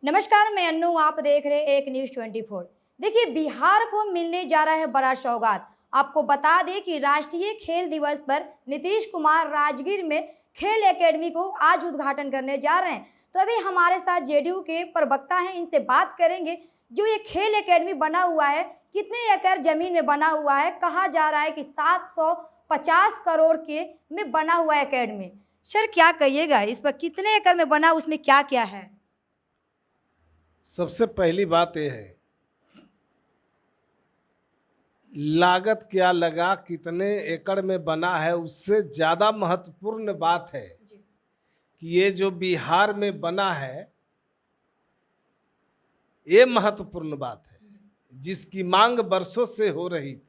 नमस्कार, मैं अन्नू, आप देख रहे हैं एक न्यूज़ 24। देखिए, बिहार को मिलने जा रहा है बड़ा सौगात। आपको बता दें कि राष्ट्रीय खेल दिवस पर नीतीश कुमार राजगीर में खेल एकेडमी को आज उद्घाटन करने जा रहे हैं। तो अभी हमारे साथ जेडीयू के प्रवक्ता हैं, इनसे बात करेंगे। जो ये खेल एकेडमी बना हुआ है, कितने एकड़ जमीन में बना हुआ है? कहा जा रहा है कि 750 करोड़ के में बना हुआ एकेडमी। सर, क्या कहिएगा इस पर? कितने एकड़ में बना, उसमें क्या क्या है? सबसे पहली बात यह है, लागत क्या लगा, कितने एकड़ में बना है, उससे ज़्यादा महत्वपूर्ण बात है कि ये जो बिहार में बना है, ये महत्वपूर्ण बात है जिसकी मांग बरसों से हो रही थी।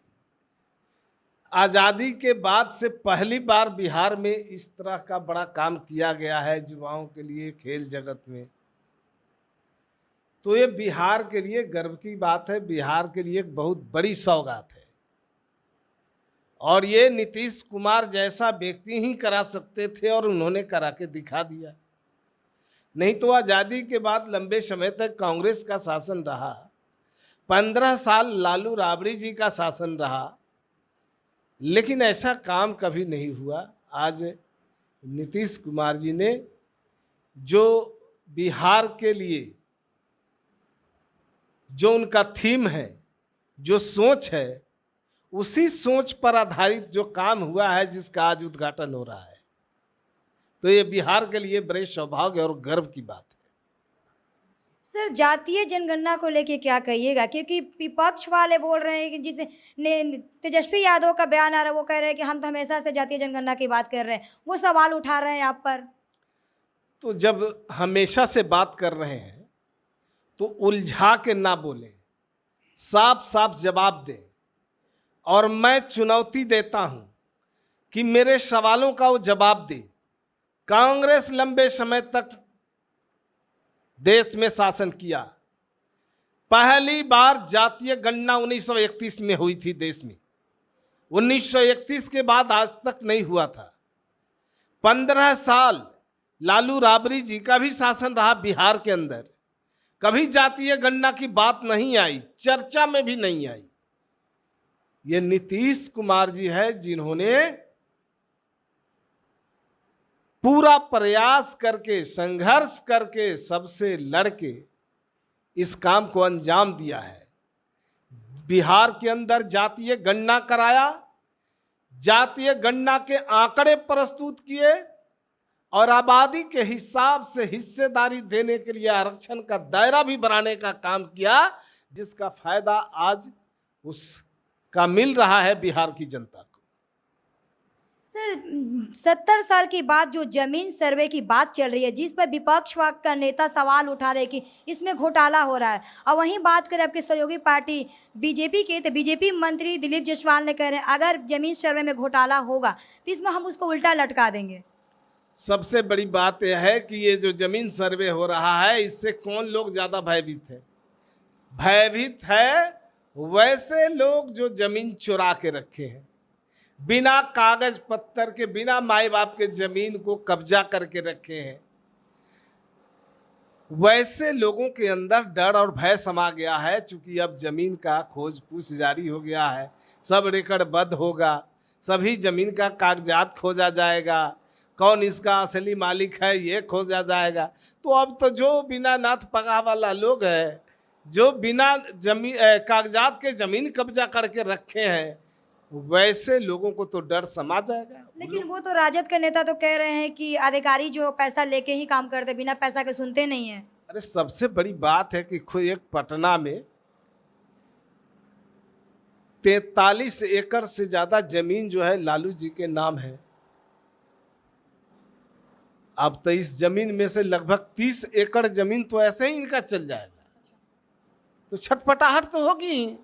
आज़ादी के बाद से पहली बार बिहार में इस तरह का बड़ा काम किया गया है युवाओं के लिए खेल जगत में। तो ये बिहार के लिए गर्व की बात है, बिहार के लिए एक बहुत बड़ी सौगात है और ये नीतीश कुमार जैसा व्यक्ति ही करा सकते थे और उन्होंने करा के दिखा दिया। नहीं तो आज़ादी के बाद लंबे समय तक कांग्रेस का शासन रहा, 15 साल लालू राबड़ी जी का शासन रहा, लेकिन ऐसा काम कभी नहीं हुआ। आज नीतीश कुमार जी ने जो बिहार के लिए जो उनका थीम है, जो सोच है, उसी सोच पर आधारित जो काम हुआ है जिसका आज उद्घाटन हो रहा है, तो ये बिहार के लिए बड़े सौभाग्य और गर्व की बात है। सर, जातीय जनगणना को लेके क्या कहिएगा? क्योंकि विपक्ष वाले बोल रहे हैं कि जिसे तेजस्वी यादव का बयान आ रहा है, वो कह रहे हैं कि हम तो हमेशा से जातीय जनगणना की बात कर रहे हैं, वो सवाल उठा रहे हैं आप पर। तो जब हमेशा से बात कर रहे हैं तो उलझा के ना बोलें, साफ साफ जवाब दें। और मैं चुनौती देता हूं कि मेरे सवालों का वो जवाब दे। कांग्रेस लंबे समय तक देश में शासन किया, पहली बार जातीय गणना 1931 में हुई थी देश में। 1931 के बाद आज तक नहीं हुआ था। 15 साल लालू राबड़ी जी का भी शासन रहा बिहार के अंदर, कभी जातीय गणना की बात नहीं आई, चर्चा में भी नहीं आई। ये नीतीश कुमार जी है जिन्होंने पूरा प्रयास करके, संघर्ष करके, सबसे लड़के इस काम को अंजाम दिया है। बिहार के अंदर जातीय गणना कराया, जातीय गणना के आंकड़े प्रस्तुत किए और आबादी के हिसाब से हिस्सेदारी देने के लिए आरक्षण का दायरा भी बढ़ाने का काम किया, जिसका फायदा आज उसका मिल रहा है बिहार की जनता को। सर, 70 साल के बाद जो जमीन सर्वे की बात चल रही है, जिस पर विपक्ष का नेता सवाल उठा रहे कि इसमें घोटाला हो रहा है, और वहीं बात करें आपकी सहयोगी पार्टी बीजेपी के, तो बीजेपी मंत्री दिलीप जायसवाल ने कह रहे हैं अगर जमीन सर्वे में घोटाला होगा तो इसमें हम उसको उल्टा लटका देंगे। सबसे बड़ी बात यह है कि ये जो जमीन सर्वे हो रहा है, इससे कौन लोग ज्यादा भयभीत है? भयभीत है वैसे लोग जो जमीन चुरा के रखे हैं, बिना कागज पत्तर के, बिना माई बाप के जमीन को कब्जा करके रखे हैं। वैसे लोगों के अंदर डर और भय समा गया है, चूंकि अब जमीन का खोज पूछ जारी हो गया है, सब रिकॉर्डबद्ध होगा, सभी जमीन का कागजात खोजा जाएगा, कौन इसका असली मालिक है ये खोजा जाएगा। तो अब तो जो बिना नाथ पगा वाला लोग है, जो बिना जमीन कागजात के जमीन कब्जा करके रखे हैं, वैसे लोगों को तो डर समा जाएगा। लेकिन वो तो राजद के नेता तो कह रहे हैं कि अधिकारी जो पैसा लेके ही काम करते, बिना पैसा के सुनते नहीं है। अरे सबसे बड़ी बात है कि खुद एक पटना में 43 एकड़ से ज्यादा जमीन जो है लालू जी के नाम है। अब तो इस जमीन में से लगभग 30 एकड़ जमीन तो ऐसे ही इनका चल जाएगा, तो छटपटाहट तो होगी ही।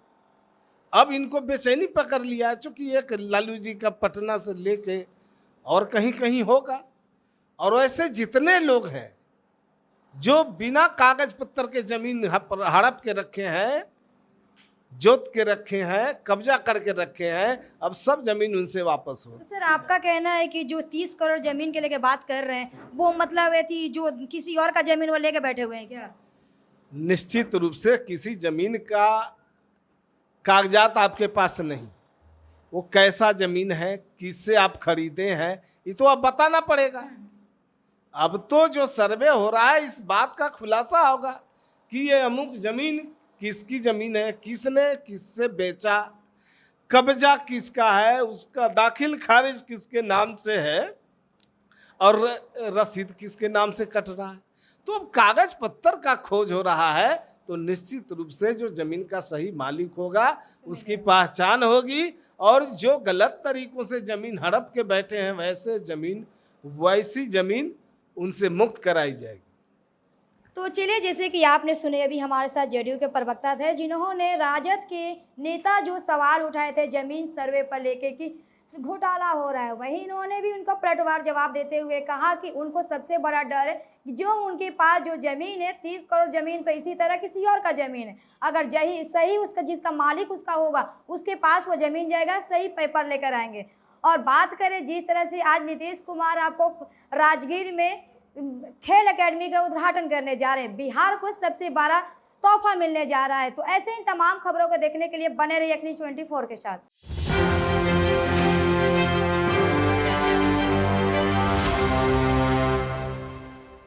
अब इनको बेचैनी पकड़ लिया, चूंकि एक लालू जी का पटना से लेके और कहीं कहीं होगा। और वैसे जितने लोग हैं जो बिना कागज पत्तर के जमीन हड़प के रखे हैं, जोत के रखे हैं, कब्जा करके रखे हैं, अब सब जमीन उनसे वापस हो। सर, आपका कहना है कि जो 30 करोड़ जमीन के लेके बात कर रहे हैं, वो मतलब है थी जो किसी और का जमीन वो लेके बैठे हुए हैं क्या? निश्चित रूप से किसी जमीन का कागजात आपके पास नहीं, वो कैसा जमीन है, किससे आप खरीदे हैं, ये तो अब बताना पड़ेगा। अब तो जो सर्वे हो रहा है इस बात का खुलासा होगा कि ये अमुक जमीन किसकी जमीन है, किसने किससे बेचा, कब्जा किसका है, उसका दाखिल खारिज किसके नाम से है और रसीद किसके नाम से कट रहा है। तो अब कागज पत्तर का खोज हो रहा है, तो निश्चित रूप से जो जमीन का सही मालिक होगा उसकी पहचान होगी, और जो गलत तरीकों से जमीन हड़प के बैठे हैं वैसी जमीन उनसे मुक्त कराई जाएगी। तो चलिए, जैसे कि आपने सुने, अभी हमारे साथ जेडीयू के प्रवक्ता थे जिन्होंने राजद के नेता जो सवाल उठाए थे जमीन सर्वे पर लेके कि घोटाला हो रहा है, वहीं इन्होंने भी उनका पलटवार जवाब देते हुए कहा कि उनको सबसे बड़ा डर है कि जो उनके पास जो जमीन है 30 करोड़ जमीन, तो इसी तरह किसी और का जमीन है, अगर सही उसका जिसका मालिक उसका होगा उसके पास वो जमीन जाएगा, सही पेपर लेकर आएंगे। और बात करें जिस तरह से आज नीतीश कुमार आपको राजगीर में खेल एकेडमी का उद्घाटन करने जा रहे हैं, बिहार को सबसे बड़ा तोहफा मिलने जा रहा है। तो ऐसे ही तमाम खबरों को देखने के लिए बने रहिए न्यूज़ 24 के साथ।